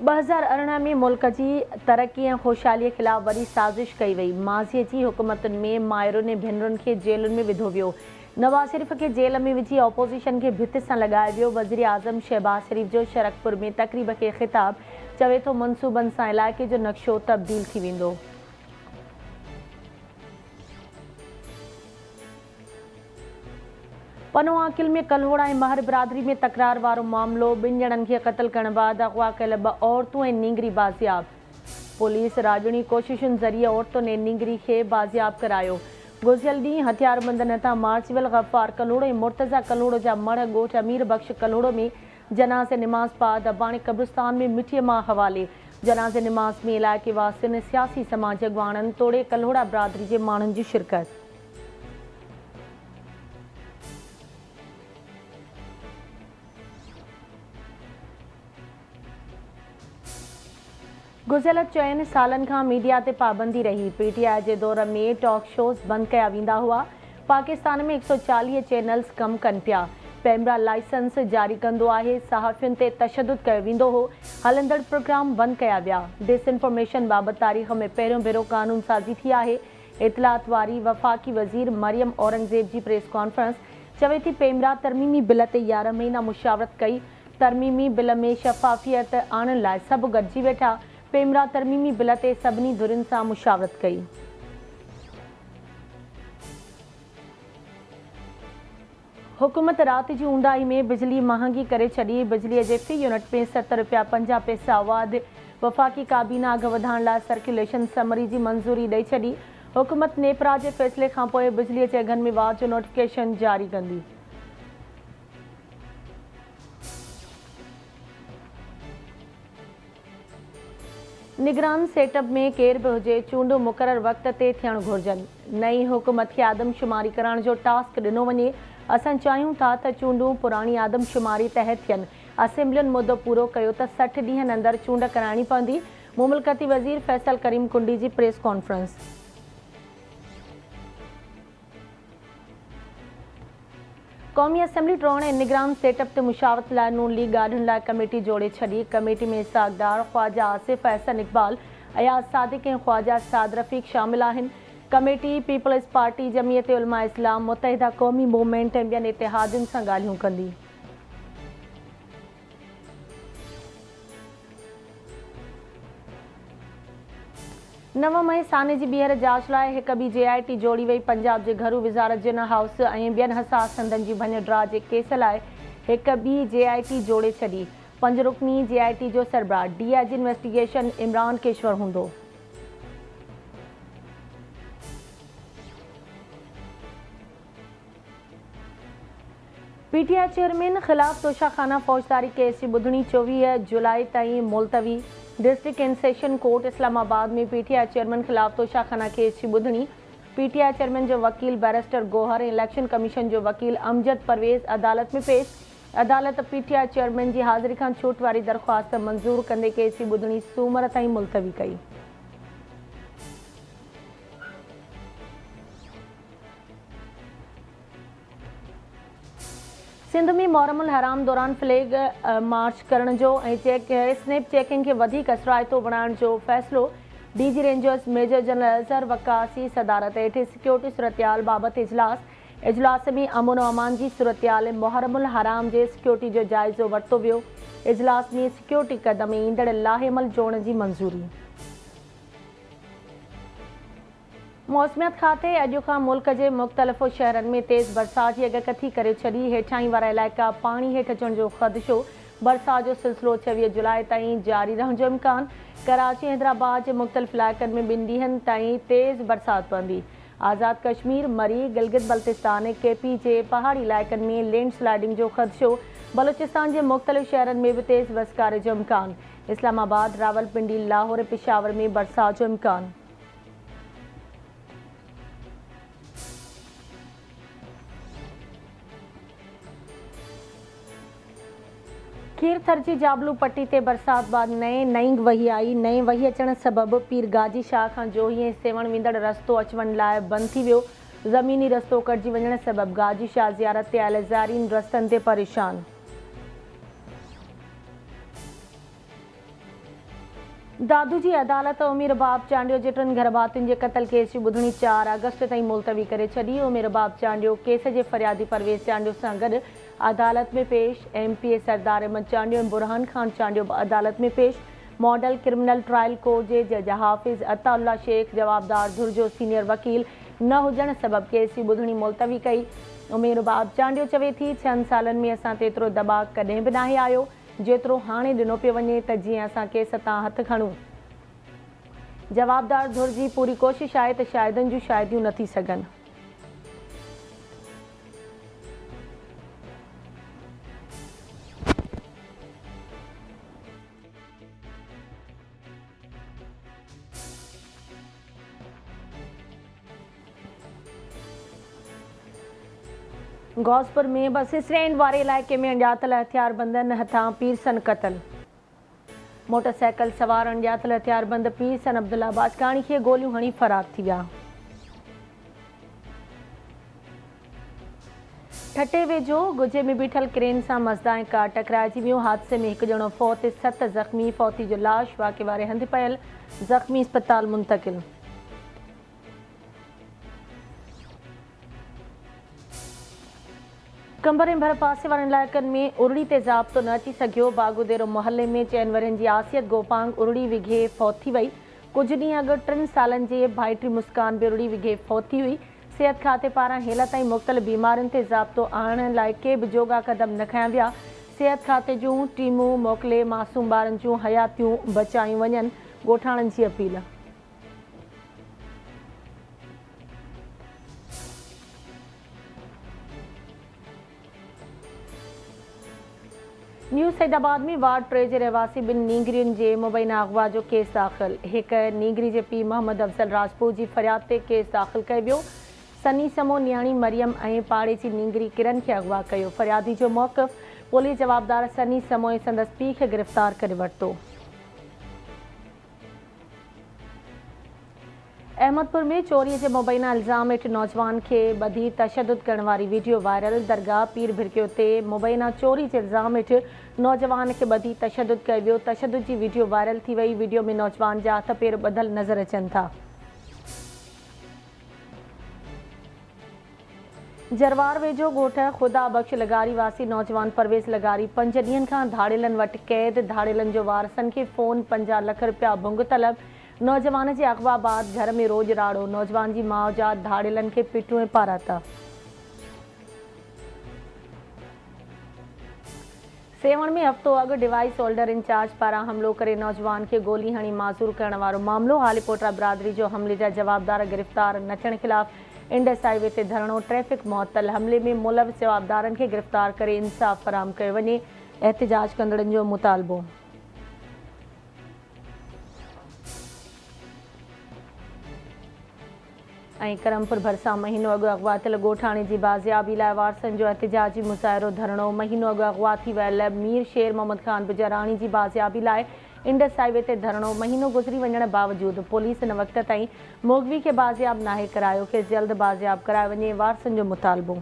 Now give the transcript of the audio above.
2018 में मुल्क की तरक्की ऐं ख़ुशहालीअ ख़िलाफ़ वरी साज़िश कई वई। माज़ीअ जी हुकूमतुनि में माइरुनि ऐं भेनरुनि खे जेलुनि में विधो वियो। नवाज़ शरीफ़ खे जेल में विझी ऑपोज़िशन खे भित सां लॻाए वियो। वज़ीर आज़म शहबाज़ शरीफ़ जो शरकपुर में तक़रीब खे ख़िताब, चवे थो मनसूबनि सां इलाइक़े जो नक्शो तब्दील थी वेंदो। पनो आकिल में कल्होड़ा ऐं महर बिरादरी में तकरार वारो मामिलो। 2 ॼणनि खे क़त्ल करण बाद अगवा कयल 2 औरतूं ऐं नींगरी बाज़ियाब। पुलिस राॼणी कोशिशुनि ज़रिए औरतुनि ऐं नींगरी खे बाज़ियाब करायो। गुज़िरियल ॾींहुं हथियारबंद नेता मार्चवल गफ़ार कल्होड़ो ऐं मुर्तज़ा कल्होड़ो जा मड़ ॻोठ अमीर बख़्श कल्होड़ो में जनाज़े निमाज़ बाद अबाणी कब्रिस्तान में मिटीअ मां हवाले। जनाज़े निमाज़ में इलाइक़े वासियुनि, सियासी समाज अॻवाननि तोड़े कल्होड़ा बिरादरी जे माण्हुनि जी शिरकत। गुज़िरियल 4 सालनि खां मीडिया ते पाबंदी रही। पीटीआई जे दौर में टॉक शोज़ बंदि कया वेंदा हुआ। पाकिस्तान में 140 चैनल्स कमु कनि पिया। पेमरा लाइसेंस जारी कंदो आहे। सहाफ़ियुनि ते तशदुद कयो वेंदो हो। हलंदड़ प्रोग्राम बंदि कया विया। डिसइंफॉर्मेशन बाबति तारीख़ में पहिरियों भेरो कानून साज़ी थी आहे। इतलात वारी वफ़ाक़ी वज़ीर मरियम औरंगज़ेब जी प्रेस कॉन्फ्रेंस चवे थी पेमरा तरमीमी बिल ते 11 महीना मुशावरत कई। तरमीमी बिल में शफ़ाफ़ियत आणण लाइ सभु गॾिजी वेठा। पेमरा तरमीमी बिल ते सभिनी धुरियुनि सां मुशावरत कई। हुकूमत राति जी ऊंदाही में बिजली महांगी करे छॾी। बिजलीअ जे फ़ी यूनिट में 7 रुपया 50 पैसा वाधि। वफ़ाक़ी काबीना अघ वधाइण लाइ सर्कुलेशन समरी जी मंज़ूरी ॾेई छॾी। हुकूमत नेपरा जे फ़ैसिले खां पोइ बिजलीअ जे अघनि में वाध जो नोटिफिकेशन जारी कंदी। निगरान सेटअप में केर बि हुजे, चूंडूं मुक़रर वक़्त ते थियणु घुरिजनि। नई हुकूमत खे आदमशुमारी करण जो टास्क ॾिनो वञे। असां चाहियूं था त चूंडूं पुराणी आदमशुमारी तहत थियनि। असेंबलियुनि मुदो पूरो कयो त 60 ॾींहनि अंदरि चूंड कराइणी पवंदी। मुमलकती वज़ीर फैसल करीम कुंडी जी प्रेस कॉन्फ्रेंस। क़ौमी असेंबली ट्रोण ऐं निगरान सेटअप ते मुशावरत लाइ नून लीग ॻाढियुनि लाइ कमेटी जोड़े छॾी। कमेटी में इसाक़दार, ख़्वाजा आसिफ़, अहसन इक़बाल, अयाज़ सादिक़ ऐं ख़्वाजा साद रफ़ीक़ शामिल आहिनि। Committee peoples party, Jamiat Ulama इस्लाम, मुतहिदा क़ौमी मूवमेंट ऐं ॿियनि इतिहादियुनि सां ॻाल्हियूं कंदी। नव मई साने जी ॿीहर जांच लाइ हिक ॿी JIT जोड़ी वई। पंजाब जे घरू विज़ारत जिन हाउस ऐं ॿियनि हसास हंधनि जी भञ ड्रा जे केस लाइ हिक ॿी JIT जोड़े छॾी। 5 रुकनी JIT जो सरबराह DIG इन्वेस्टिगेशन इमरान केशवर हूंदो। PTI चेयरमैन ख़िलाफ़ तोशाखाना फ़ौजदारी केस जी ॿुधणी 24 जुलाई ताईं मुलतवी। District and session court Islamabad में PTI चेयरमैन ख़िलाफ़ तोशाखाना केस जी ॿुधणी। PTI चेयरमैन जो वकील बैरिस्टर गोहर ऐं इलेक्शन कमीशन जो वकील अमजद परवेज़ अदालत में पेश। अदालत PTI चेयरमैन जी हाज़िरी खां छूट वारी दरख़्वास्त मंज़ूर कंदे केस जी ॿुधणी सूमर ताईं मुलतवी कई। सिंध में मोहरमुल हराम दौरान फ्लैग मार्च करण जो ऐं स्नैप चेकिंग खे वधीक असराइतो बणाइण जो फ़ैसिलो। DG rangers major general Azhar वकासी सदारत हेठि सिक्योरिटी सूरतहाल बाबति इजलास में अमन व अमान जी सूरतहाल ऐं मोहरमुल हराम जे सिक्योरिटी जो जाइज़ो वरितो वियो। इजलास में सिक्योरिटी क़दम ऐं ईंदड़ लाहेमल जोड़ण जी मंज़ूरी। मौसमियात खाते अॼु खां मुल्क जे मुख़्तलिफ़ शहरनि में तेज़ बरसात जी अॻकथी करे छॾी। हेठाहीं वारा इलाइक़ा पाणी हेठि अचण जो ख़दशो। बरसात जो सिलसिलो 26 जुलाई ताईं जारी रहण जो इम्कान। कराची हैदराबाद जे मुख़्तलिफ़ इलाइक़नि में 2 ॾींहनि ताईं तेज़ बरसात पवंदी। आज़ाद कश्मीर, मरी, गिलगित बल्तिस्तान ऐं KP जे पहाड़ी इलाइक़नि में लैंडस्लाइडिंग जो ख़दशो। बलूचिस्तान जे मुख़्तलिफ़ शहरनि में बि तेज़ बरसात जो इम्कान। इस्लामाबाद, रावलपिंडी, लाहौर ऐं पेशावर में बरसात जो इम्कान। खीर थरजी जाबलू पट्टी ते बरसात बाद नई वही आई। नई वही अचण सबबि पीर गाजी शाह खां जोही ऐं सेवण वेंदड़ रस्तो अचवञ लाइ बंदि थी वियो। ज़मीनी रस्तो कटिजी वञण सबबि गाजी शाह ज़ियारत ते आयल ज़ाइरीन रस्तनि ते परेशान। दादू जी अदालत उमिर बाप चांडियो जे टिनि घरभातियुनि जे क़तल केस जी ॿुधणी 4 अगस्त ताईं मुलतवी करे छॾी। उमिर बाप चांडियो केस जे फरियादी परवेज़ चांडियो सां गॾु अदालत में पेश। MP सरदार अहमद चांडियो ऐं बुरहान खान चांडियो बि अदालत में पेश। मॉडल क्रिमिनल ट्रायल कोर्ट जे जज हाफ़िज़ अताउल्ला शेख जवाबदार धुर जो सीनियर वकील न हुजण सबबि केस जी ॿुधणी मुलतवी कई। उमिर बाप चांडियो चवे थी 6 सालनि में असां ते एतिरो दॿाउ कॾहिं बि नाहे आयो जेतिरो हाणे ॾिनो पियो वञे त जीअं असां केस तां हथ खणूं। जवाबदार धुर जी पूरी कोशिशि आहे त शाहिदनि जूं शाहिदियूं न थी सघनि। गौसपुर में बस स्टैंड वारे इलाइक़े में अणॼातल हथियारबंदनि हथां पीरसन क़तल। मोटरसाइकिल सवार अणॼातल हथियारबंद पीरसन अब्दुल्ला बाचकाणी खे गोलियूं हणी फरार थी विया। ठटे वेझो गुजे में बीठल क्रेन सां मज़दा ऐं कार टकराइजी वियूं। हादसे में हिकु ॼणो फौत 7 ज़ख़्मी। फौती जो लाश वाक़े वारे हंधि पयल, ज़ख़्मी अस्पताल मुंतक़िल। कंबर ऐं भर पासे वारनि इलाइक़नि में उरड़ी ते ज़ाब्तो न अची सघियो। बागुदेरो मोहल्ले में 4 वरनि जी आसियत गोपांग उरड़ी विघे फौत थी वई। कुझु ॾींहं अॻु 3 सालनि जे भाइटी मुस्कान बि उरड़ी विघे फौत थी हुई। सिहत खाते पारां हेल ताईं मुख़्तलिफ़ बीमारियुनि ते ज़ाब्तो आणण लाइ के बि जोगा क़दम न खयां विया। सिहत खाते जूं टीमूं मोकिले मासूम ॿारनि जूं हयातियूं बचायूं वञनि, ॻोठाणनि जी अपील। न्यू सैदाबाद में वार्ड 3 जे रहवासी 2 नींगरियुनि जे मुबैना अगवा जो केस दाख़िल। हिक नींगरी जे पीउ मोहम्मद अफज़ल राजपूत जी फरियाद ते केस दाख़िल कयो वियो। सनी समो न्याणी मरियम ऐं पाड़े जी नींगरी किरन खे अगवा कयो। फरियादी जो मौक़िफ़ पुलिस जवाबदार सनी समो ऐं संदसि पीउ खे गिरफ़्तार करे वरितो। अहमदपुर में चोरी जे मुबैना इल्ज़ाम हेठि नौजवान खे ॿधी तशदुद करण वारी वीडियो वायरल। दरगाह पीर भिरकियो ते मुबैना चोरी जे इल्ज़ाम हेठि नौजवान खे ॿधी तशदुद कयो वियो। तशदुद जी वीडियो वायरल थी वई। वीडियो में नौजवान जा हथ पेर ॿधल नज़र अचनि था। जरवार वेझो ॻोठ ख़ुदा बख़्श लगारी वासी नौजवान परवेज़ लगारी 5 ॾींहंनि खां धाड़ेलनि वटि क़ैद। धाड़ेलनि जो वारसनि खे फ़ोन 50 लाख रुपया भुंग तलब। नौजवान जे अगवा बाद घर में रोज राड़ो। नौजवान जी माउ जा धाड़ेलनि खे पिटूं ऐं पाराता। सेवण में हफ़्तो अॻु डिवाइस होल्डर इंचार्ज पारां हमिलो करे नौजवान खे गोली हणी माज़ूर करण वारो मामिलो। हालीपोटा बिरादरी जो हमले जा जवाबदार गिरफ़्तार न थियण ख़िलाफ़ इंडस हाईवे ते धरणो। ट्रैफ़िक मुअत्तल। हमले में मुलविस जवाबदारनि खे गिरफ़्तार करे इंसाफ़ फ़राहम कयो वञे। एहतिजाज कंदड़नि जो मुतालबो। ऐं करमपुर भरिसां महीनो अॻु अगवा थियल ॻोठाणे जी बाज़ियाबी लाइ वारसनि जो एहतिजाजी मुज़ाहिरो धरणो। महीनो अॻु अगवा थी वियल मीर शेर मोहम्मद खान बिजराणी जी बाज़ियाबी लाइ इंडस हाईवे ते धरणो। महीनो गुज़री वञण बावजूदि पुलिस हिन वक़्त ताईं मोगवी खे बाज़ियाब नाहे करायो। खेसि जल्द बाज़ियाब कराए वञे, वारसनि जो मुतालबो।